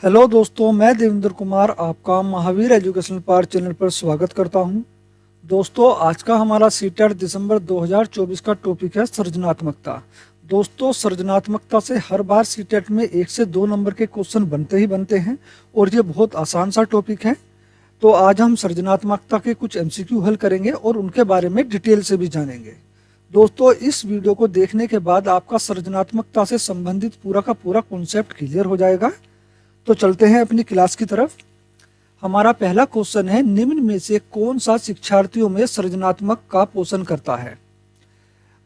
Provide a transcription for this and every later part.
Hello दोस्तों, मैं देवेंद्र कुमार आपका महावीर एजुकेशनल पार्क चैनल पर स्वागत करता हूं। दोस्तों, आज का हमारा सीटेट दिसंबर 2024 का टॉपिक है सृजनात्मकता। दोस्तों, सृजनात्मकता से हर बार सीटेट में 1 से 2 नंबर के क्वेश्चन बनते ही बनते हैं और ये बहुत आसान सा टॉपिक है। तो आज हम सृजनात्मकता के कुछ एमसीक्यू हल करेंगे और उनके बारे में डिटेल से भी जानेंगे। दोस्तों, इस वीडियो को देखने के बाद आपका सृजनात्मकता से संबंधित पूरा का पूरा कॉन्सेप्ट क्लियर हो जाएगा। तो चलते हैं अपनी क्लास की तरफ। हमारा पहला क्वेश्चन है, निम्न में से कौन सा शिक्षार्थियों में सृजनात्मक का पोषण करता है?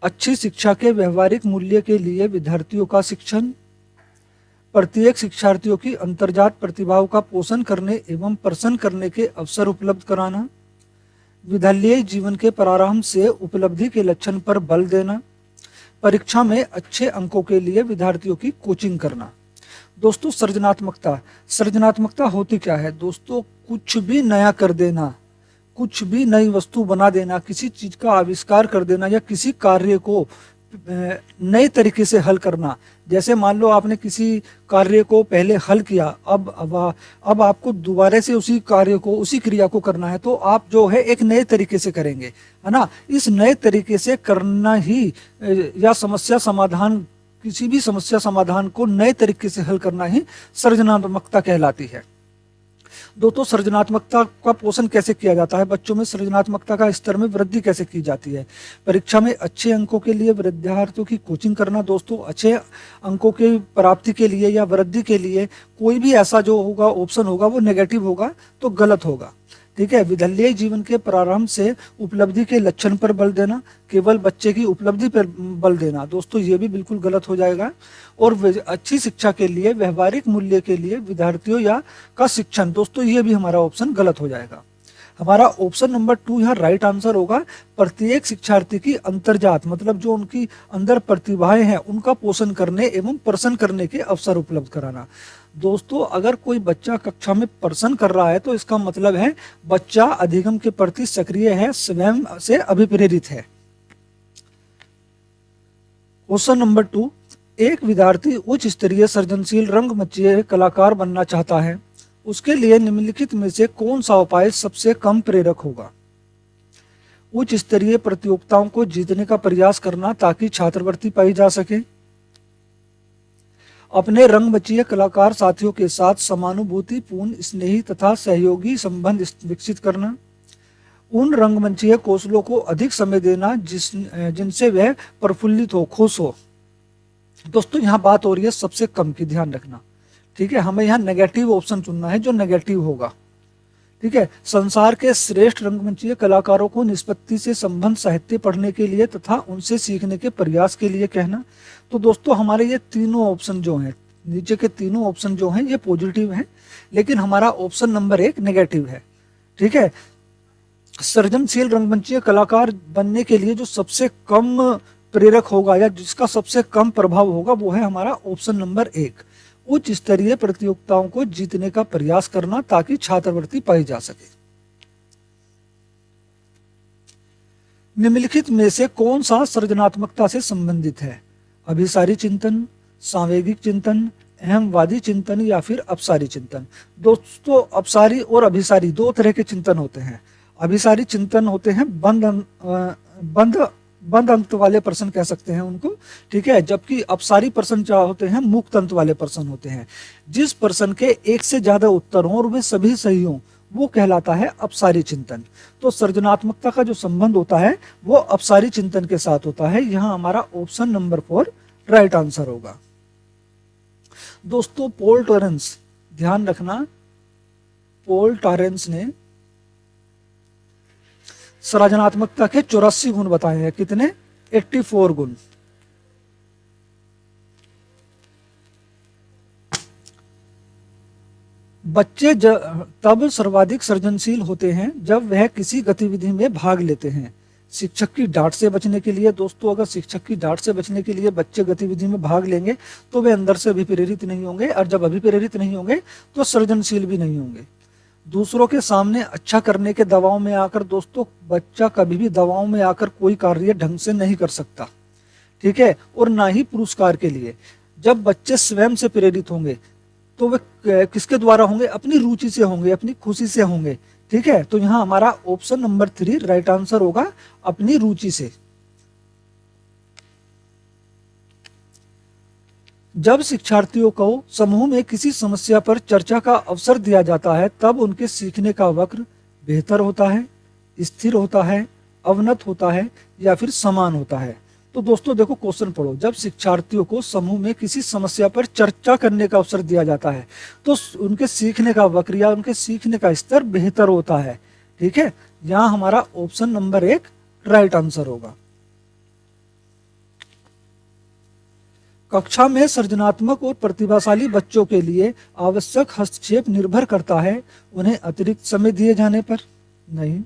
अच्छी शिक्षा के व्यवहारिक मूल्य के लिए विद्यार्थियों का शिक्षण, प्रत्येक शिक्षार्थियों की अंतर्जात प्रतिभाओं का पोषण करने एवं प्रसन्न करने के अवसर उपलब्ध कराना, विद्यालयी जीवन के प्रारंभ से उपलब्धि के लक्षण पर बल देना, परीक्षा में अच्छे अंकों के लिए विद्यार्थियों की कोचिंग करना। दोस्तों, सृजनात्मकता होती क्या है? दोस्तों, कुछ भी नया कर देना, कुछ भी नई वस्तु बना देना, किसी चीज का आविष्कार कर देना या किसी कार्य को नए तरीके से हल करना। जैसे मान लो आपने किसी कार्य को पहले हल किया, अब आपको दोबारा से उसी कार्य को, उसी क्रिया को करना है, तो आप जो है एक नए तरीके से करेंगे, है ना। इस नए तरीके से करना ही या किसी भी समस्या समाधान को नए तरीके से हल करना ही सृजनात्मकता कहलाती है। दोस्तों, सृजनात्मकता का पोषण कैसे किया जाता है? बच्चों में सृजनात्मकता का स्तर में वृद्धि कैसे की जाती है? परीक्षा में अच्छे अंकों के लिए विद्यार्थियों की कोचिंग करना। दोस्तों, अच्छे अंकों की प्राप्ति के लिए या वृद्धि के लिए कोई भी ऐसा जो होगा ऑप्शन होगा वो नेगेटिव होगा, तो गलत होगा। ठीक है। विद्यालयी जीवन के प्रारंभ से उपलब्धि के लक्षण पर बल देना, केवल बच्चे की उपलब्धि पर बल देना। दोस्तों, ये भी बिल्कुल गलत हो जाएगा। और अच्छी शिक्षा के लिए व्यवहारिक मूल्य के लिए विद्यार्थियों का शिक्षण, दोस्तों ये भी हमारा ऑप्शन गलत हो जाएगा। हमारा ऑप्शन नंबर 2 यहाँ राइट आंसर होगा। प्रत्येक शिक्षार्थी की अंतर्जात, मतलब जो उनकी अंदर प्रतिभाएं हैं उनका पोषण करने एवं प्रसन्न करने के अवसर उपलब्ध कराना। दोस्तों, अगर कोई बच्चा कक्षा में प्रसन्न कर रहा है तो इसका मतलब है बच्चा अधिगम के प्रति सक्रिय है, स्वयं से अभिप्रेरित है। क्वेश्चन नंबर 2, एक विद्यार्थी उच्च स्तरीय सृजनशील रंगमंचीय कलाकार बनना चाहता है, उसके लिए निम्नलिखित में से कौन सा उपाय सबसे कम प्रेरक होगा? उच्च स्तरीय प्रतियोगिताओं को जीतने का प्रयास करना ताकि छात्रवृत्ति पाई जा सके, अपने रंगमंचीय कलाकार साथियों के साथ समानुभूति पूर्ण, स्नेही तथा सहयोगी संबंध विकसित करना, उन रंगमंचीय कौशलों को अधिक समय देना जिनसे वह प्रफुल्लित हो, खुश हो। दोस्तों, यहाँ बात हो रही है सबसे कम की, ध्यान रखना। ठीक है, हमें यहाँ नेगेटिव ऑप्शन चुनना है जो नेगेटिव होगा। ठीक है। संसार के श्रेष्ठ रंगमंचीय कलाकारों को निष्पत्ति से संबंध साहित्य पढ़ने के लिए तथा उनसे सीखने के प्रयास के लिए कहना। तो दोस्तों, हमारे ये तीनों ऑप्शन जो हैं, नीचे के तीनों ऑप्शन जो हैं ये पॉजिटिव हैं, लेकिन हमारा ऑप्शन नंबर 1 नेगेटिव है। ठीक है। सृजनशील रंगमंचीय कलाकार बनने के लिए जो सबसे कम प्रेरक होगा या जिसका सबसे कम प्रभाव होगा वो है हमारा ऑप्शन नंबर 1, उच्च स्तरीय प्रतियोगिताओं को जीतने का प्रयास करना ताकि छात्रवृत्ति पाई जा सके। निम्नलिखित में से कौन सा सृजनात्मकता से संबंधित है? अभिसारी चिंतन, सांवेगिक चिंतन, अहमवादी चिंतन या फिर अपसारी चिंतन? दोस्तों, अपसारी और अभिसारी दो तरह के चिंतन होते हैं। अभिसारी चिंतन होते हैं बंद अंत वाले प्रश्न कह सकते हैं उनको। ठीक है। जबकि अपसारी प्रश्न क्या होते हैं? मुक्त अंत वाले प्रश्न होते हैं। जिस प्रश्न के एक से ज्यादा उत्तर हों और वे सभी सही हों वो कहलाता है अपसारी चिंतन। तो सृजनात्मकता का जो संबंध होता है वो अपसारी चिंतन के साथ होता है। यहाँ हमारा ऑप्शन नंबर 4 राइट आंसर होगा। दोस्तों, पॉल टॉरेंस, ध्यान रखना, पॉल टॉरेंस ने सृजनात्मकता के 84 गुण बताए हैं। कितने? 84 गुण। बच्चे तब सर्वाधिक सृजनशील होते हैं जब वह किसी गतिविधि में भाग लेते हैं। शिक्षक की डांट से बचने के लिए, दोस्तों अगर शिक्षक की डांट से बचने के लिए बच्चे गतिविधि में भाग लेंगे तो वे अंदर से अभिप्रेरित नहीं होंगे, और जब अभिप्रेरित नहीं होंगे तो सृजनशील भी नहीं होंगे। दूसरों के सामने अच्छा करने के दबाव में आकर, दोस्तों बच्चा कभी भी दबाव में आकर कोई कार्य ढंग से नहीं कर सकता। ठीक है। और ना ही पुरस्कार के लिए। जब बच्चे स्वयं से प्रेरित होंगे तो वे किसके द्वारा होंगे? अपनी रुचि से होंगे, अपनी खुशी से होंगे। ठीक है, तो यहाँ हमारा ऑप्शन नंबर 3 राइट आंसर होगा, अपनी रुचि से। जब शिक्षार्थियों को समूह में किसी समस्या पर चर्चा का अवसर दिया जाता है, तब उनके सीखने का वक्र बेहतर होता है, स्थिर होता है, अवनत होता है या फिर समान होता है। तो दोस्तों देखो क्वेश्चन पढ़ो, जब शिक्षार्थियों को समूह में किसी समस्या पर चर्चा करने का अवसर दिया जाता है तो उनके सीखने का वक्र या उनके सीखने का स्तर बेहतर होता है। ठीक है, यहाँ हमारा ऑप्शन नंबर 1 राइट आंसर होगा। कक्षा में सृजनात्मक और प्रतिभाशाली बच्चों के लिए आवश्यक हस्तक्षेप निर्भर करता है उन्हें अतिरिक्त समय दिए जाने पर? नहीं।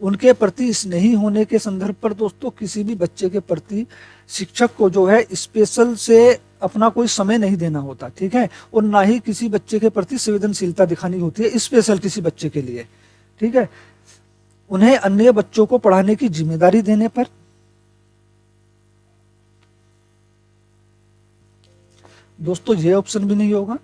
उनके प्रति स्नेही होने के संदर्भ पर? दोस्तों किसी भी बच्चे के प्रति शिक्षक को जो है स्पेशल से अपना कोई समय नहीं देना होता। ठीक है, और ना ही किसी बच्चे के प्रति संवेदनशीलता दिखानी होती है स्पेशल किसी बच्चे के लिए। ठीक है, उन्हें अन्य बच्चों को पढ़ाने की जिम्मेदारी देने पर? दोस्तों ये ऑप्शन भी नहीं होगा,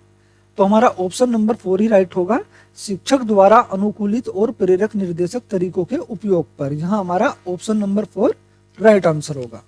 तो हमारा ऑप्शन नंबर 4 ही राइट होगा, शिक्षक द्वारा अनुकूलित और प्रेरक निर्देशक तरीकों के उपयोग पर। यहां हमारा ऑप्शन नंबर 4 राइट आंसर होगा।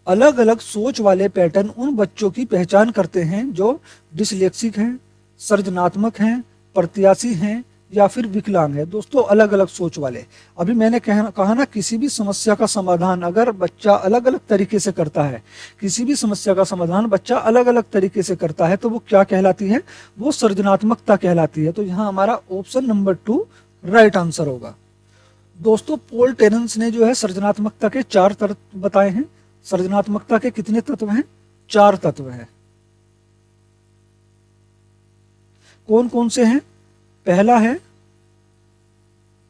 अलग अलग सोच वाले पैटर्न उन बच्चों की पहचान करते हैं जो डिसलेक्सिक हैं, सृजनात्मक हैं, प्रत्याशी हैं या फिर विकलांग है। दोस्तों अलग अलग सोच वाले, अभी मैंने कहा ना, किसी भी समस्या का समाधान अगर बच्चा अलग अलग तरीके से करता है, किसी भी समस्या का समाधान बच्चा अलग अलग तरीके से करता है, तो वो क्या कहलाती है? वो सृजनात्मकता कहलाती है। तो यहाँ हमारा ऑप्शन नंबर 2 राइट आंसर होगा। दोस्तों पॉल टेरेंस ने जो है सृजनात्मकता के 4 तत्व बताए हैं। सृजनात्मकता के कितने तत्व हैं? 4 तत्व हैं। कौन कौन से हैं? पहला है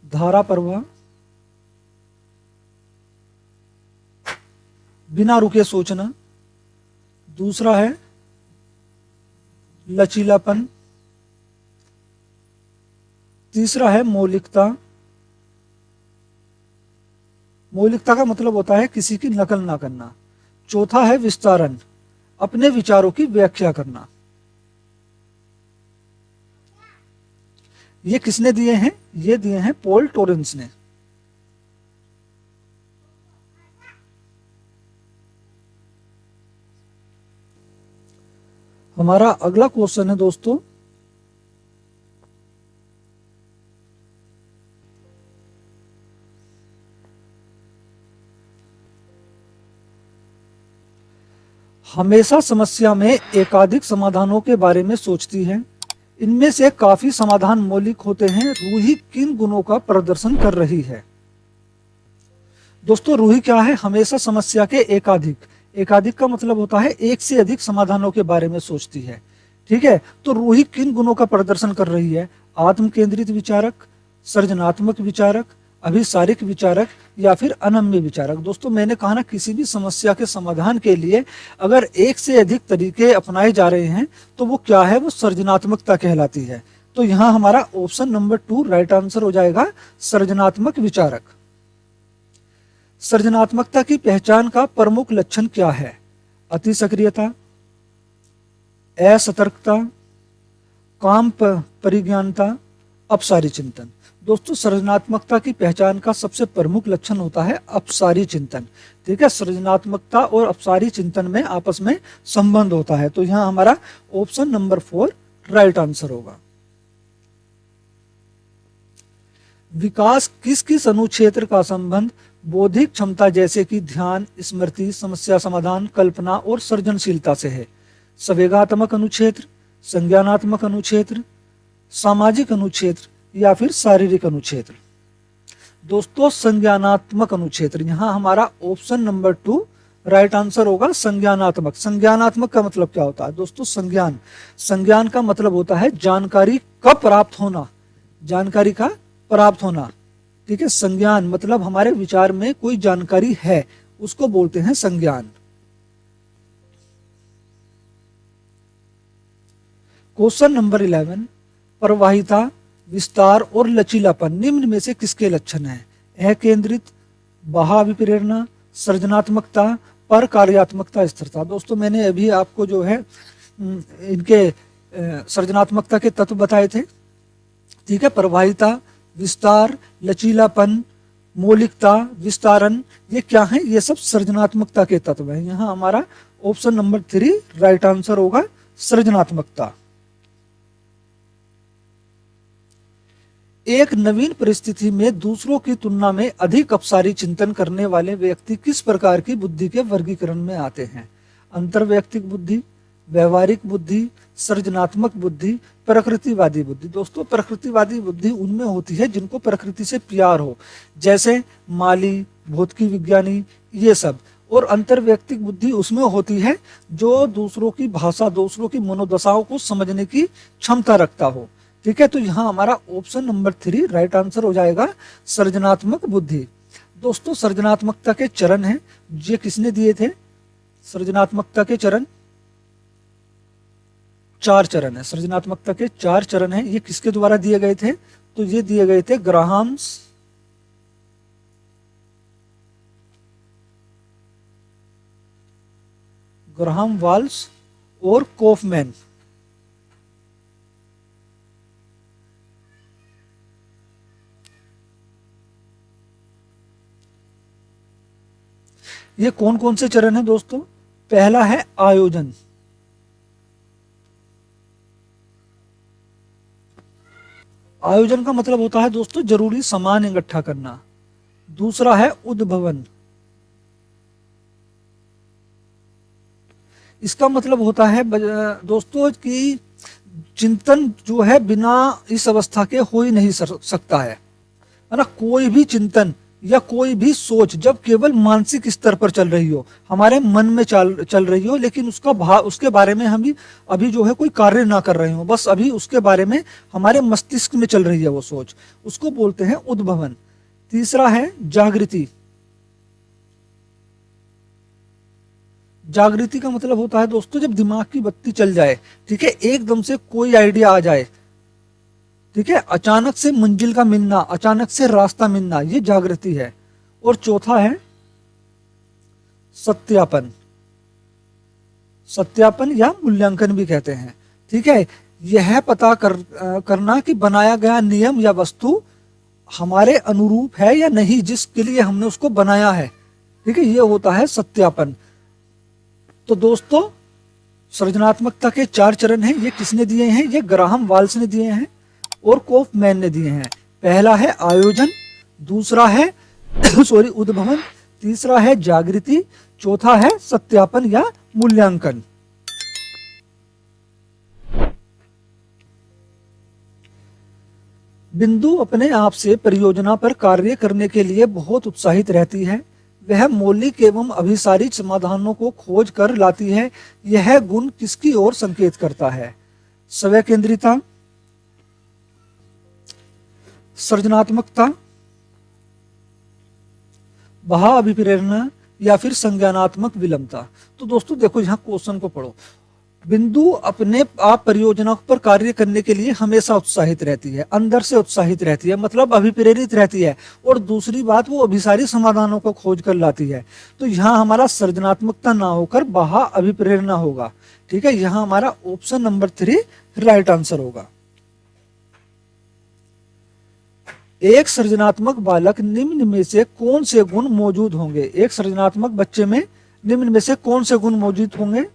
धारा प्रवाह, बिना रुके सोचना। दूसरा है लचीलापन। तीसरा है मौलिकता। मौलिकता का मतलब होता है किसी की नकल ना करना। चौथा है विस्तारण, अपने विचारों की व्याख्या करना। ये किसने दिए हैं? ये दिए हैं पॉल टोरेंस ने। हमारा अगला क्वेश्चन है दोस्तों, हमेशा समस्या में एकाधिक समाधानों के बारे में सोचती है। इनमें से काफी समाधान मौलिक होते हैं। रूही किन गुणों का प्रदर्शन कर रही है? दोस्तों रूही क्या है? हमेशा समस्या के एकाधिक, एकाधिक का मतलब होता है एक से अधिक समाधानों के बारे में सोचती है। ठीक है, तो रूही किन गुणों का प्रदर्शन कर रही है? आत्म केंद्रित विचारक, सृजनात्मक विचारक, अभिसारिक विचारक या फिर अनम्य विचारक। दोस्तों मैंने कहा ना, किसी भी समस्या के समाधान के लिए अगर एक से अधिक तरीके अपनाए जा रहे हैं तो वो क्या है? वो सृजनात्मकता कहलाती है। तो यहाँ हमारा ऑप्शन नंबर 2 राइट आंसर हो जाएगा, सृजनात्मक विचारक। सृजनात्मकता की पहचान का प्रमुख लक्षण क्या है? अति सक्रियता, असतर्कता, काम परिज्ञानता, अपसारी चिंतन। दोस्तों सृजनात्मकता की पहचान का सबसे प्रमुख लक्षण होता है अपसारी चिंतन। ठीक है, सृजनात्मकता और अपसारी चिंतन में आपस में संबंध होता है। तो यहाँ हमारा ऑप्शन नंबर 4 राइट आंसर होगा। विकास किस किस अनुक्षेत्र का संबंध बौद्धिक क्षमता जैसे कि ध्यान, स्मृति, समस्या समाधान, कल्पना और सृजनशीलता से है? संवेगात्मक अनुक्षेत्र, संज्ञानात्मक अनुक्षेत्र, सामाजिक अनुक्षेत्र या फिर शारीरिक अनुक्षेत्र? दोस्तों संज्ञानात्मक अनुक्षेत्र। यहाँ हमारा ऑप्शन नंबर 2 राइट आंसर होगा, संज्ञानात्मक। संज्ञानात्मक का मतलब क्या होता है? दोस्तों संज्ञान, संज्ञान का मतलब होता है जानकारी का प्राप्त होना, जानकारी का प्राप्त होना। ठीक है, संज्ञान मतलब हमारे विचार में कोई जानकारी है, उसको बोलते हैं संज्ञान। क्वेश्चन नंबर 11, प्रवाहिता, विस्तार और लचीलापन निम्न में से किसके लक्षण हैं? अकेंद्रित, बाह्य प्रेरणा, सृजनात्मकता, पर कार्यात्मकता स्थिरता। दोस्तों मैंने अभी आपको जो है इनके सृजनात्मकता के तत्व बताए थे, ठीक है। प्रभाविता, विस्तार, लचीलापन, मौलिकता, विस्तारण, ये क्या है? ये सब सृजनात्मकता के तत्व हैं। यहाँ हमारा ऑप्शन नंबर 3 राइट आंसर होगा, सृजनात्मकता। एक नवीन परिस्थिति में दूसरों की तुलना में अधिक अपसारी चिंतन करने वाले व्यक्ति किस प्रकार की बुद्धि के वर्गीकरण में आते हैं? अंतर्वैयक्तिक बुद्धि, व्यवहारिक बुद्धि, सृजनात्मक बुद्धि, प्रकृतिवादी बुद्धि। दोस्तों प्रकृतिवादी बुद्धि उनमें होती है जिनको प्रकृति से प्यार हो, जैसे माली, भौतिकी विज्ञानी, ये सब। और अंतर्वैयक्तिक बुद्धि उसमें होती है जो दूसरों की भाषा, दूसरों की मनोदशाओं को समझने की क्षमता रखता हो, ठीक है। तो यहाँ हमारा ऑप्शन नंबर 3 राइट आंसर हो जाएगा, सृजनात्मक बुद्धि। दोस्तों सृजनात्मकता के चरण हैं, ये किसने दिए थे? सृजनात्मकता के चरण 4 चरण है, सृजनात्मकता के 4 चरण हैं। ये किसके द्वारा दिए गए थे? तो ये दिए गए थे ग्राहम वाल्स और कॉफमैन। ये कौन कौन से चरण हैं दोस्तों? पहला है आयोजन, आयोजन का मतलब होता है दोस्तों जरूरी सामान इकट्ठा करना। दूसरा है उद्भवन, इसका मतलब होता है दोस्तों कि चिंतन जो है बिना इस अवस्था के हो ही नहीं सकता है ना। कोई भी चिंतन या कोई भी सोच जब केवल मानसिक स्तर पर चल रही हो, हमारे मन में चल रही हो, लेकिन उसके बारे में हम अभी जो है कोई कार्य ना कर रहे हो, बस अभी उसके बारे में हमारे मस्तिष्क में चल रही है वो सोच, उसको बोलते हैं उद्भवन। तीसरा है जागृति, जागृति का मतलब होता है दोस्तों जब दिमाग की बत्ती चल जाए, ठीक है, एकदम से कोई आइडिया आ जाए, ठीक है, अचानक से मंजिल का मिलना, अचानक से रास्ता मिलना, ये जागृति है। और चौथा है सत्यापन, सत्यापन या मूल्यांकन भी कहते हैं, ठीक है। यह पता करना कि बनाया गया नियम या वस्तु हमारे अनुरूप है या नहीं, जिसके लिए हमने उसको बनाया है, ठीक है, ये होता है सत्यापन। तो दोस्तों सृजनात्मकता के 4 चरण हैं, ये किसने दिए हैं? ये ग्राहम वाल्स ने दिए हैं और कॉफमैन ने दिए हैं। पहला है आयोजन, दूसरा है उद्भवन, तीसरा है जागृति, चौथा है सत्यापन या मूल्यांकन। बिंदु अपने आप से परियोजना पर कार्य करने के लिए बहुत उत्साहित रहती है, वह मौलिक एवं अभिसारी समाधानों को खोज कर लाती है। यह गुण किसकी ओर संकेत करता है? स्वयं केंद्रिता, सृजनात्मकता, बाह्य अभिप्रेरणा या फिर संज्ञानात्मक विलंबता। तो दोस्तों देखो यहाँ क्वेश्चन को पढ़ो। बिंदु अपने आप परियोजना पर कार्य करने के लिए हमेशा उत्साहित रहती है, अंदर से उत्साहित रहती है, मतलब अभिप्रेरित रहती है, और दूसरी बात वो अभिसारी समाधानों को खोज कर लाती है। तो यहाँ हमारा सृजनात्मकता ना होकर बाह्य अभिप्रेरणा होगा, ठीक है। यहाँ हमारा ऑप्शन नंबर 3 राइट आंसर होगा। एक सृजनात्मक बालक निम्न में से कौन से गुण मौजूद होंगे? एक सृजनात्मक बच्चे में निम्न में से कौन से गुण मौजूद होंगे?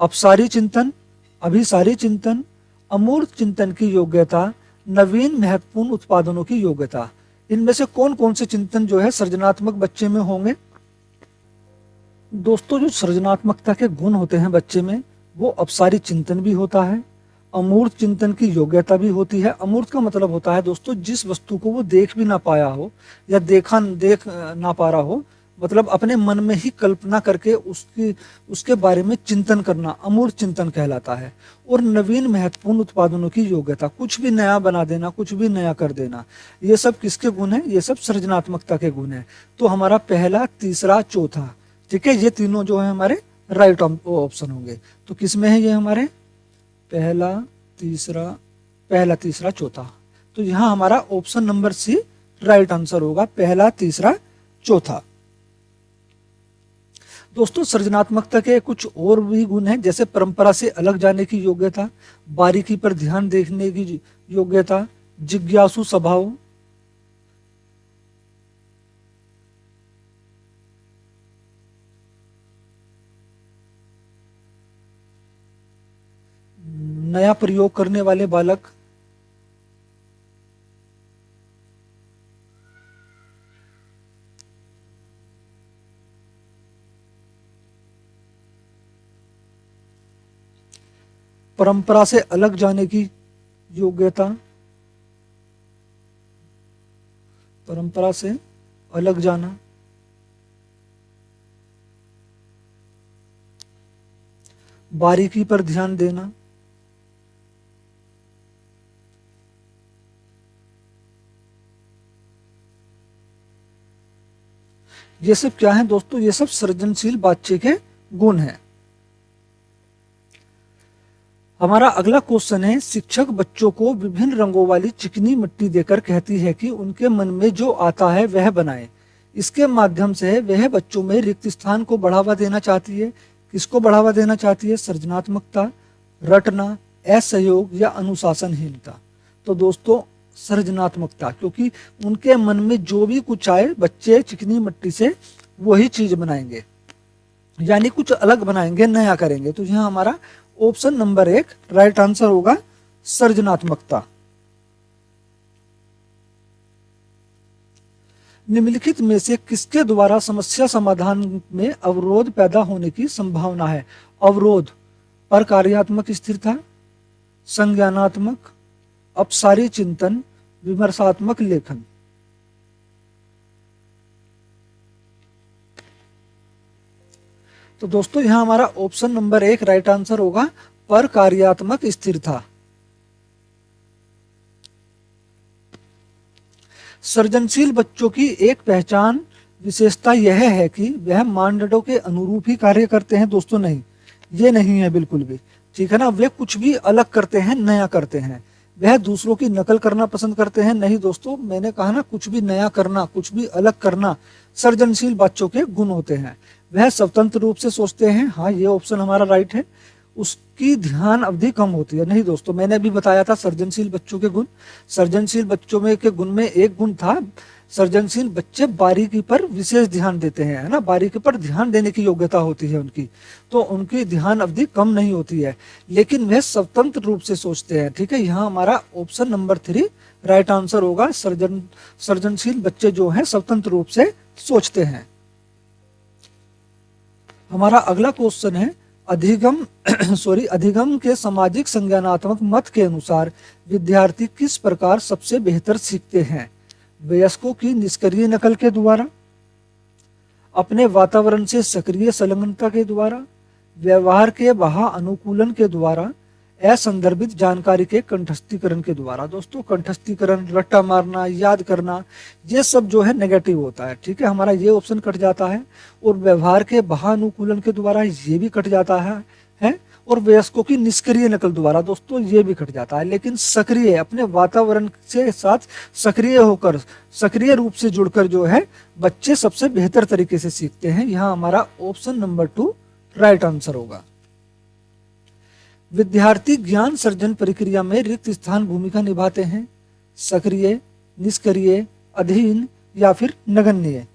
अपसारी चिंतन, अभिसारी चिंतन, अमूर्त चिंतन की योग्यता, नवीन महत्वपूर्ण उत्पादनों की योग्यता। इनमें से कौन कौन से चिंतन जो है सृजनात्मक बच्चे में होंगे? दोस्तों जो सृजनात्मकता के गुण होते हैं बच्चे में, वो अपसारी चिंतन भी होता है, अमूर्त चिंतन की योग्यता भी होती है। अमूर्त का मतलब होता है दोस्तों जिस वस्तु को वो देख भी ना पाया हो या देख ना पा रहा हो, मतलब अपने मन में ही कल्पना करके उसके बारे में चिंतन करना अमूर्त चिंतन कहलाता है। और नवीन महत्वपूर्ण उत्पादनों की योग्यता, कुछ भी नया बना देना, कुछ भी नया कर देना, ये सब किसके गुण है? ये सब सृजनात्मकता के गुण है। तो हमारा पहला, तीसरा, चौथा, ठीक है, ये तीनों जो है हमारे राइट ऑप्शन होंगे। तो किसमें है ये हमारे? पहला, तीसरा, चौथा। तो यहाँ हमारा option number C right answer होगा, पहला, तीसरा, चौथा। दोस्तों सृजनात्मकता के कुछ और भी गुण हैं, जैसे परंपरा से अलग जाने की योग्यता, बारीकी पर ध्यान देखने की योग्यता, जिज्ञासु स्वभाव, नया प्रयोग करने वाले बालक, परंपरा से अलग जाने की योग्यता, परंपरा से अलग जाना, बारीकी पर ध्यान देना, ये सब क्या है दोस्तों? ये सब सृजनशील बच्चे के गुण हैं। हमारा अगला क्वेश्चन है, शिक्षक बच्चों को विभिन्न रंगों वाली चिकनी मिट्टी देकर कहती है कि उनके मन में जो आता है वह बनाए। इसके माध्यम से वह बच्चों में रिक्त स्थान को बढ़ावा देना चाहती है। किसको बढ़ावा देना चाहती है? सृजनात्मकता, रटना, असहयोग या अनुशासनहीनता। तो दोस्तों सृजनात्मकता, क्योंकि उनके मन में जो भी कुछ आए बच्चे चिकनी मिट्टी से वही चीज बनाएंगे, यानी कुछ अलग बनाएंगे, नया करेंगे। तो यहाँ हमारा ऑप्शन नंबर 1 राइट आंसर होगा, सृजनात्मकता। निम्नलिखित में से किसके द्वारा समस्या समाधान में अवरोध पैदा होने की संभावना है? अवरोध, प्रकार्यात्मक स्थिरता, संज्ञानात्मक, अपसारी चिंतन, विमर्शात्मक लेखन। तो दोस्तों यहां हमारा ऑप्शन नंबर 1 राइट आंसर होगा, प्रकार्यात्मक स्थिरता। सृजनशील बच्चों की एक पहचान विशेषता यह है कि वह मानदंडों के अनुरूप ही कार्य करते हैं। दोस्तों नहीं, ये नहीं है बिल्कुल भी, ठीक है ना। वे कुछ भी अलग करते हैं, नया करते हैं। वह दूसरों की नकल करना पसंद करते हैं नहीं दोस्तों, मैंने कहा ना, कुछ भी नया करना, कुछ भी अलग करना सृजनशील बच्चों के गुण होते हैं। वह स्वतंत्र रूप से सोचते हैं, हाँ ये ऑप्शन हमारा राइट है। उसकी ध्यान अवधि कम होती है, नहीं दोस्तों, मैंने अभी बताया था सृजनशील बच्चों के गुण। सृजनशील बच्चों में के गुण में एक गुण था, सृजनशील बच्चे बारीकी पर विशेष ध्यान देते हैं, है ना, बारीकी पर ध्यान देने की योग्यता होती है उनकी, तो उनकी ध्यान अवधि कम नहीं होती है, लेकिन वह स्वतंत्र रूप से सोचते हैं। ठीक है, यहाँ हमारा ऑप्शन नंबर 3 राइट आंसर होगा। सृजनशील बच्चे जो हैं स्वतंत्र रूप से सोचते हैं। हमारा अगला क्वेश्चन है, अधिगम के सामाजिक संज्ञानात्मक मत के अनुसार विद्यार्थी किस प्रकार सबसे बेहतर सीखते हैं? वयस्कों की निष्क्रिय नकल के द्वारा, अपने वातावरण से सक्रिय संलग्नता के द्वारा, व्यवहार के वहा अनुकूलन के द्वारा, असंदर्भित जानकारी के कंठस्थीकरण के द्वारा। दोस्तों कंठस्थीकरण, रट्टा मारना, याद करना, ये सब जो है नेगेटिव होता है। ठीक है, हमारा ये ऑप्शन कट जाता है। और व्यवहार के वहा अनुकूलन के द्वारा ये भी कट जाता है। और वयस्कों की निष्क्रिय नकल द्वारा दोस्तों ये भी कट जाता है। लेकिन सक्रिय, अपने वातावरण के साथ सक्रिय होकर, सक्रिय रूप से जुड़कर जो है बच्चे सबसे बेहतर तरीके से सीखते हैं। यहाँ हमारा ऑप्शन नंबर 2 राइट आंसर होगा। विद्यार्थी ज्ञान सर्जन प्रक्रिया में रिक्त स्थान भूमिका निभाते हैं, सक्रिय, निष्क्रिय, अधीन या फिर नगण्य।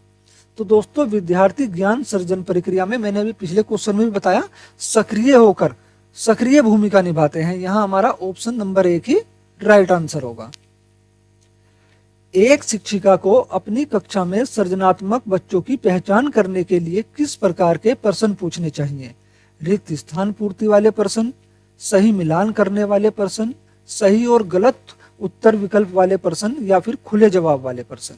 तो दोस्तों विद्यार्थी ज्ञान सर्जन प्रक्रिया में, मैंने अभी पिछले क्वेश्चन में भी बताया, सक्रिय होकर सक्रिय भूमिका निभाते हैं। यहाँ हमारा ऑप्शन नंबर 1 ही राइट आंसर होगा। एक शिक्षिका को अपनी कक्षा में सृजनात्मक बच्चों की पहचान करने के लिए किस प्रकार के प्रश्न पूछने चाहिए? रिक्त स्थान पूर्ति वाले प्रश्न, सही मिलान करने वाले प्रश्न, सही और गलत उत्तर विकल्प वाले प्रश्न या फिर खुले जवाब वाले प्रश्न।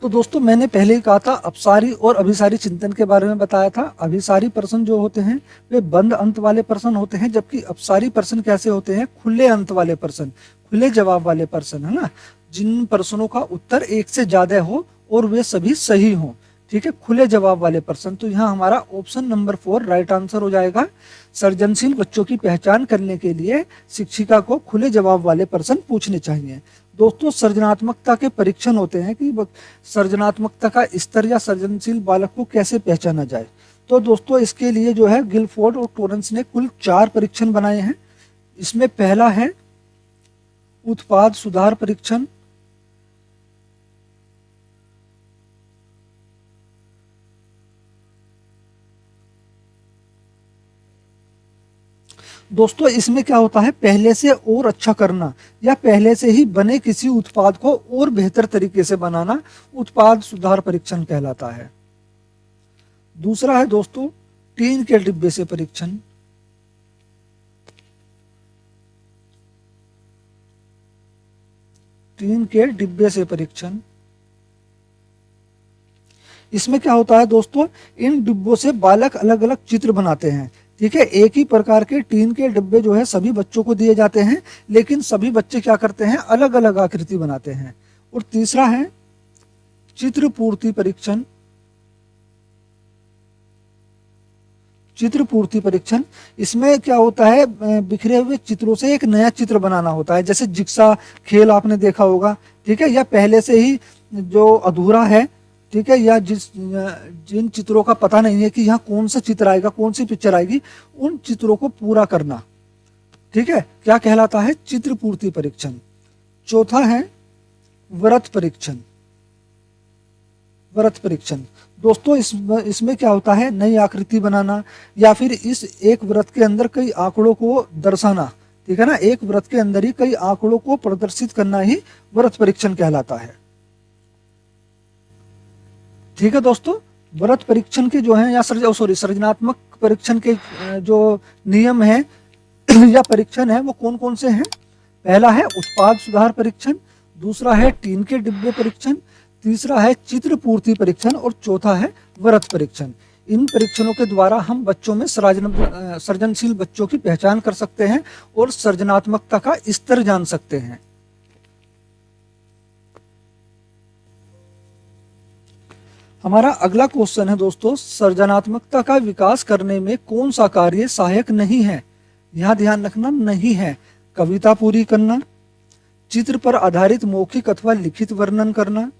तो दोस्तों मैंने पहले ही कहा था, अपसारी और अभिसारी चिंतन के बारे में बताया था। अभिसारी प्रश्न जो होते हैं वे बंद अंत वाले प्रश्न होते हैं, जबकि अपसारी प्रश्न कैसे होते हैं? खुले अंत वाले प्रश्न, खुले जवाब वाले प्रश्न, है ना, जिन प्रश्नों का उत्तर एक से ज्यादा हो और वे सभी सही हों। ठीक है, खुले जवाब वाले प्रश्न। तो यहाँ हमारा ऑप्शन नंबर 4 राइट आंसर हो जाएगा। सृजनशील बच्चों की पहचान करने के लिए शिक्षिका को खुले जवाब वाले प्रश्न पूछने चाहिए। दोस्तों सृजनात्मकता के परीक्षण होते हैं कि सृजनात्मकता का स्तर या सृजनशील बालक को कैसे पहचाना जाए। तो दोस्तों इसके लिए जो है गिलफोर्ड और टोरेंस ने कुल 4 परीक्षण बनाए हैं। इसमें पहला है उत्पाद सुधार परीक्षण, दोस्तों इसमें क्या होता है, पहले से और अच्छा करना या पहले से ही बने किसी उत्पाद को और बेहतर तरीके से बनाना उत्पाद सुधार परीक्षण कहलाता है। दूसरा है दोस्तों टीन के डिब्बे से परीक्षण, टीन के डिब्बे से परीक्षण। इसमें क्या होता है दोस्तों, इन डिब्बों से बालक अलग अलग चित्र बनाते हैं। ठीक है, एक ही प्रकार के टीन के डिब्बे जो है सभी बच्चों को दिए जाते हैं, लेकिन सभी बच्चे क्या करते हैं, अलग अलग आकृति बनाते हैं। और तीसरा है चित्र पूर्ति परीक्षण, चित्र पूर्ति परीक्षण। इसमें क्या होता है, बिखरे हुए चित्रों से एक नया चित्र बनाना होता है, जैसे जिक्सा खेल आपने देखा होगा। ठीक है, या पहले से ही जो अधूरा है, ठीक है, या जिन चित्रों का पता नहीं है कि यहाँ कौन सा चित्र आएगा, कौन सी पिक्चर आएगी, उन चित्रों को पूरा करना। ठीक है, क्या कहलाता है, चित्र पूर्ति परीक्षण। चौथा है व्रत परीक्षण, व्रत परीक्षण। दोस्तों इसमें क्या होता है, नई आकृति बनाना या फिर इस एक व्रत के अंदर कई आंकड़ों को दर्शाना। ठीक है ना, एक व्रत के अंदर ही कई आंकड़ों को प्रदर्शित करना ही व्रत परीक्षण कहलाता है। ठीक है दोस्तों, व्रत परीक्षण के जो है या सृजनात्मक परीक्षण के जो नियम है या परीक्षण है वो कौन कौन से हैं। पहला है उत्पाद सुधार परीक्षण, दूसरा है टीन के डिब्बे परीक्षण, तीसरा है चित्र पूर्ति परीक्षण और चौथा है व्रत परीक्षण। इन परीक्षणों के द्वारा हम बच्चों में सृजनशील बच्चों की पहचान कर सकते हैं और सृजनात्मकता का स्तर जान सकते हैं। हमारा अगला क्वेश्चन है दोस्तों, सृजनात्मकता का विकास करने में कौन सा कार्य सहायक नहीं है। यहां ध्यान रखना, नहीं है। कविता पूरी करना, चित्र पर आधारित मौखिक अथवा लिखित वर्णन करना,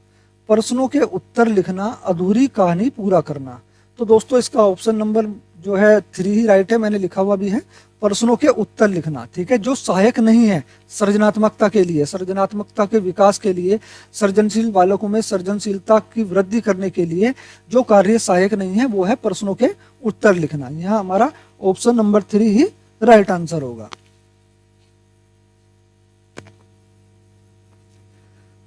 प्रश्नों के उत्तर लिखना, अधूरी कहानी पूरा करना। तो दोस्तों इसका ऑप्शन नंबर जो है 3 ही राइट है, मैंने लिखा हुआ भी है, प्रश्नों के उत्तर लिखना। ठीक है, जो सहायक नहीं है सृजनात्मकता के लिए, सृजनात्मकता के विकास के लिए, सृजनशील बालकों में सृजनशीलता की वृद्धि करने के लिए जो कार्य सहायक नहीं है वो है प्रश्नों के उत्तर लिखना। यहाँ हमारा ऑप्शन नंबर 3 ही राइट आंसर होगा।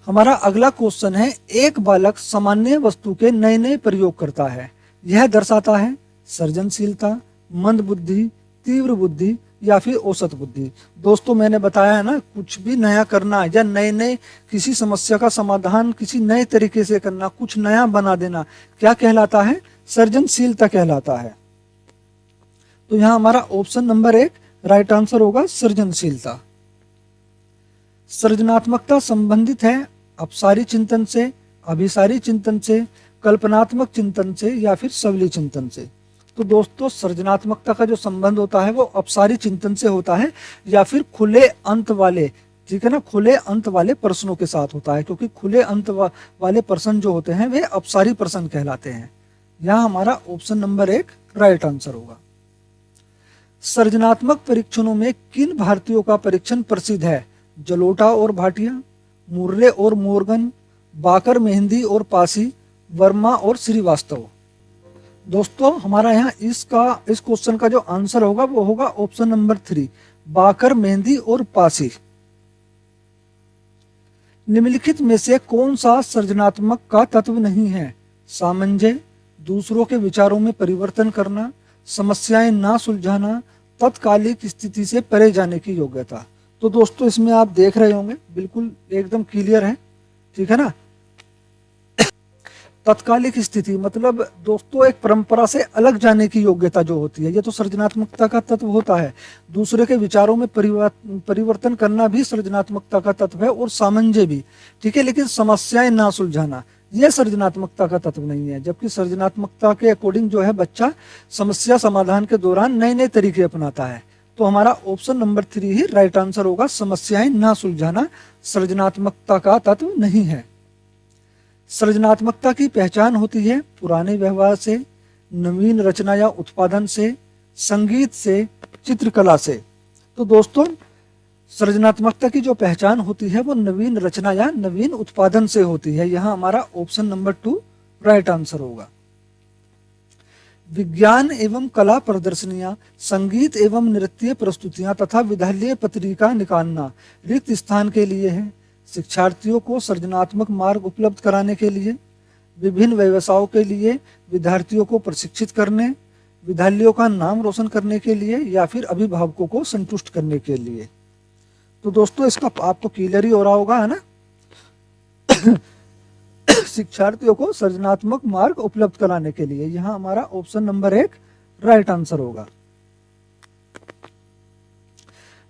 हमारा अगला क्वेश्चन है, एक बालक सामान्य वस्तु के नए नए प्रयोग करता है, यह दर्शाता है सृजनशीलता, मंद बुद्धि, तीव्र बुद्धि या फिर औसत बुद्धि। दोस्तों मैंने बताया है ना, कुछ भी नया करना या नए नए किसी समस्या का समाधान किसी नए तरीके से करना, कुछ नया बना देना, क्या कहलाता है, सृजनशीलता कहलाता है। तो यहाँ हमारा ऑप्शन नंबर 1 राइट आंसर होगा, सृजनशीलता। सृजनात्मकता संबंधित है अपसारी चिंतन से, अभिसारी चिंतन से, कल्पनात्मक चिंतन से या फिर सबली चिंतन से। तो दोस्तों सृजनात्मकता का जो संबंध होता है वो अपसारी चिंतन से होता है या फिर खुले अंत वाले, ठीक है ना, खुले अंत वाले प्रश्नों के साथ होता है, क्योंकि खुले अंत वाले प्रश्न जो होते हैं वे अपसारी प्रश्न कहलाते हैं। यहाँ हमारा ऑप्शन नंबर 1 राइट आंसर होगा। सृजनात्मक परीक्षणों में किन भारतीयों का परीक्षण प्रसिद्ध है, जलोटा और भाटिया, मुर्रे और मोर्गन, बाकर मेहंदी और पासी, वर्मा और श्रीवास्तव। दोस्तों हमारा यहाँ इस क्वेश्चन का जो आंसर होगा वो होगा ऑप्शन नंबर 3 बाकर मेहंदी और पासी। निम्नलिखित में से कौन सा सृजनात्मक का तत्व नहीं है, सामंजस्य, दूसरों के विचारों में परिवर्तन करना, समस्याएं ना सुलझाना, तत्कालिक स्थिति से परे जाने की योग्यता। तो दोस्तों इसमें आप देख रहे होंगे बिल्कुल एकदम क्लियर है, ठीक है ना। तत्कालिक स्थिति मतलब दोस्तों एक परंपरा से अलग जाने की योग्यता जो होती है, ये तो सृजनात्मकता का तत्व होता है। दूसरे के विचारों में परिवर्तन करना भी सृजनात्मकता का तत्व है और सामंजस्य भी, ठीक है। लेकिन समस्याएं ना सुलझाना यह सृजनात्मकता का तत्व नहीं है, जबकि सृजनात्मकता के अकॉर्डिंग जो है बच्चा समस्या समाधान के दौरान नए नए तरीके अपनाता है। तो हमारा ऑप्शन नंबर 3 ही राइट आंसर होगा, समस्याएं ना सुलझाना सृजनात्मकता का तत्व नहीं है। सृजनात्मकता की पहचान होती है पुराने व्यवहार से, नवीन रचना या उत्पादन से, संगीत से, चित्रकला से। तो दोस्तों सृजनात्मकता की जो पहचान होती है वो नवीन रचना या नवीन उत्पादन से होती है। यहाँ हमारा ऑप्शन नंबर 2 राइट आंसर होगा। विज्ञान एवं कला प्रदर्शनियां, संगीत एवं नृत्य प्रस्तुतियां तथा विद्यालय पत्रिका निकालना रिक्त स्थान के लिए है, शिक्षार्थियों को सृजनात्मक मार्ग उपलब्ध कराने के लिए, विभिन्न व्यवसायों के लिए विद्यार्थियों को प्रशिक्षित करने, विद्यालयों का नाम रोशन करने के लिए, या फिर अभिभावकों को संतुष्ट करने के लिए। तो दोस्तों इसका आपको क्लियर ही हो रहा होगा, है ना। शिक्षार्थियों को सृजनात्मक मार्ग उपलब्ध कराने के लिए, यहां हमारा ऑप्शन नंबर 1 राइट आंसर होगा।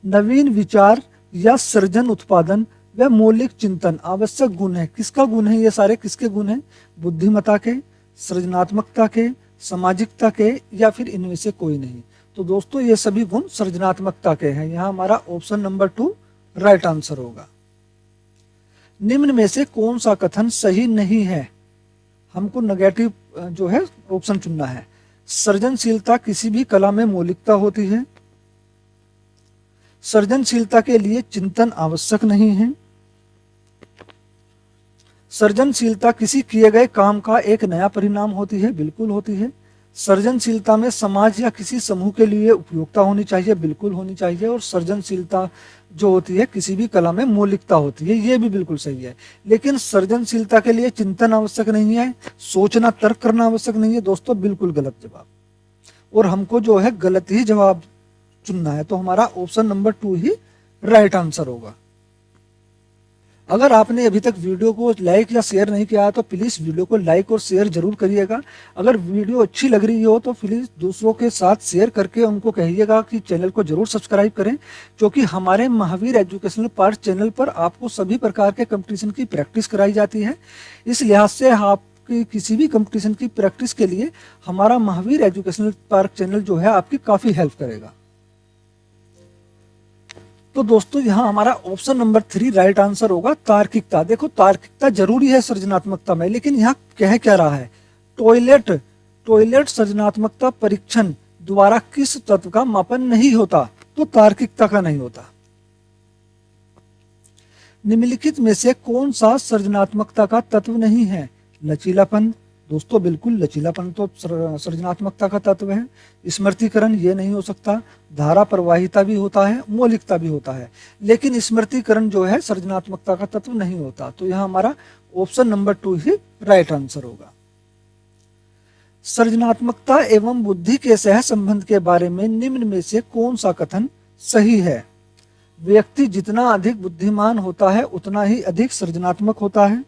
नवीन विचार या सृजन उत्पादन व मौलिक चिंतन आवश्यक गुण है। किसका गुण है? ये सारे किसके गुण हैं? बुद्धिमत्ता के, सृजनात्मकता के, सामाजिकता के, या फिर इनमें से कोई नहीं। तो दोस्तों ये सभी गुण सृजनात्मकता के हैं। यहाँ हमारा ऑप्शन नंबर 2 राइट आंसर होगा। निम्न में से कौन सा कथन सही नहीं है? हमको नेगेटिव जो है ऑप्शन चुनना है। सृजनशीलता किसी भी कला में मौलिकता होती है। सृजनशीलता के लिए चिंतन आवश्यक नहीं है। सृजनशीलता किसी किए गए काम का एक नया परिणाम होती है, बिल्कुल होती है। सृजनशीलता में समाज या किसी समूह के लिए उपयोगिता होनी चाहिए, बिल्कुल होनी चाहिए। और सृजनशीलता जो होती है किसी भी कला में मौलिकता होती है, ये भी बिल्कुल सही है। लेकिन सृजनशीलता के लिए चिंतन आवश्यक नहीं है, सोचना तर्क करना आवश्यक नहीं है। दोस्तों बिल्कुल गलत जवाब, और हमको जो है गलत ही जवाब चुनना है। तो हमारा ऑप्शन नंबर 2 ही राइट आंसर होगा। अगर आपने अभी तक वीडियो को लाइक या शेयर नहीं किया है तो प्लीज वीडियो को लाइक और शेयर जरूर करिएगा। अगर वीडियो अच्छी लग रही हो तो प्लीज दूसरों के साथ शेयर करके उनको कहिएगा कि चैनल को जरूर सब्सक्राइब करें, क्योंकि हमारे महावीर एजुकेशनल पार्ट चैनल पर आपको सभी प्रकार के कंपटीशन की प्रैक्टिस कराई जाती है। इस लिहाज से आपकी किसी भी कंपटीशन की प्रैक्टिस के लिए हमारा महावीर एजुकेशनल पार्क चैनल जो है आपकी काफी हेल्प करेगा। तो दोस्तों यहाँ हमारा ऑप्शन नंबर 3 राइट आंसर होगा, तार्किकता। देखो तार्किकता जरूरी है सृजनात्मकता में, लेकिन यहाँ कह क्या रहा है? टॉयलेट सृजनात्मकता परीक्षण द्वारा किस तत्व का मापन नहीं होता? तो तार्किकता का नहीं होता। निम्नलिखित में से कौन सा सृजनात्मकता का तत्व नहीं है? लचीलापन। दोस्तों बिल्कुल लचीलापन तो सृजनात्मकता का तत्व है। स्मृतिकरण ये नहीं हो सकता। धारा प्रवाहिता भी होता है, मौलिकता भी होता है, लेकिन स्मृतिकरण जो है सृजनात्मकता का तत्व नहीं होता। तो यहाँ हमारा ऑप्शन नंबर 2 ही राइट आंसर होगा। सृजनात्मकता एवं बुद्धि के सह संबंध के बारे में निम्न में से कौन सा कथन सही है? व्यक्ति जितना अधिक बुद्धिमान होता है उतना ही अधिक सृजनात्मक होता है।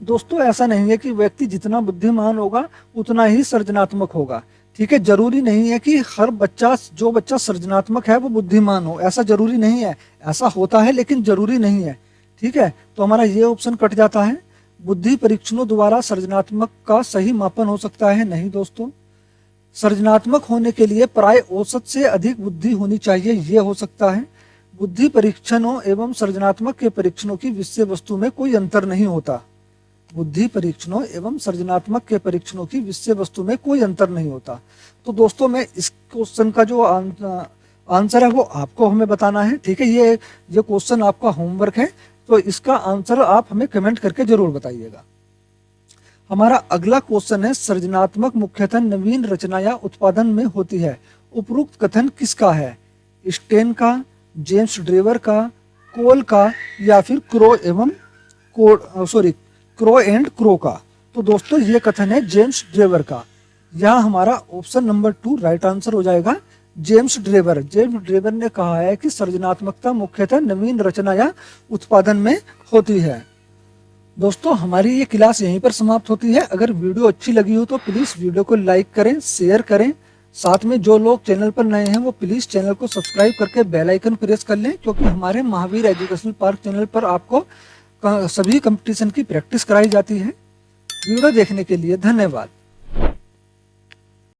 दोस्तों ऐसा नहीं है कि व्यक्ति जितना बुद्धिमान होगा उतना ही सृजनात्मक होगा। ठीक है, जरूरी नहीं है कि हर जो बच्चा सृजनात्मक है वो बुद्धिमान हो, ऐसा जरूरी नहीं है। ऐसा होता है लेकिन जरूरी नहीं है। ठीक है, तो हमारा ये ऑप्शन कट जाता है। बुद्धि परीक्षणों द्वारा सृजनात्मक का सही मापन हो सकता है? नहीं दोस्तों। सृजनात्मक होने के लिए प्राय औसत से अधिक बुद्धि होनी चाहिए, ये हो सकता है। बुद्धि परीक्षणों एवं सृजनात्मक के परीक्षणों की विषय वस्तु में कोई अंतर नहीं होता। बुद्धि परीक्षणों एवं सृजनात्मक के परीक्षणों की विषय वस्तु में कोई अंतर नहीं होता। तो दोस्तों मैं इस क्वेश्चन का जो आंसर है वो आपको हमें बताना है। ठीक है, ये क्वेश्चन आपका होमवर्क है, तो इसका आंसर आप हमें कमेंट करके जरूर बताइएगा। हमारा अगला क्वेश्चन है, सृजनात्मक मुख्यतः नवीन रचना या उत्पादन में होती है। उपरोक्त कथन किसका है? स्टेन का, जेम्स ड्रेवर का, कोल का, या फिर क्रो एंड क्रो का? तो दोस्तों ये कथन है जेम्स ड्रेवर का। यहाँ हमारा ऑप्शन नंबर 2 राइट आंसर हो जाएगा, जेम्स ड्रेवर ने कहा है कि सृजनात्मकता मुख्यतः नवीन रचना या उत्पादन में होती है। दोस्तों हमारी ये क्लास यहीं पर समाप्त होती है। अगर वीडियो अच्छी लगी हो तो प्लीज वीडियो को लाइक करें, शेयर करें। साथ में जो लोग चैनल पर नए हैं वो प्लीज चैनल को सब्सक्राइब करके बेल आइकन प्रेस कर लें, क्योंकि हमारे महावीर एजुकेशनल पार्क चैनल पर आपको सभी कंपटीशन की प्रैक्टिस कराई जाती है। वीडियो देखने के लिए धन्यवाद।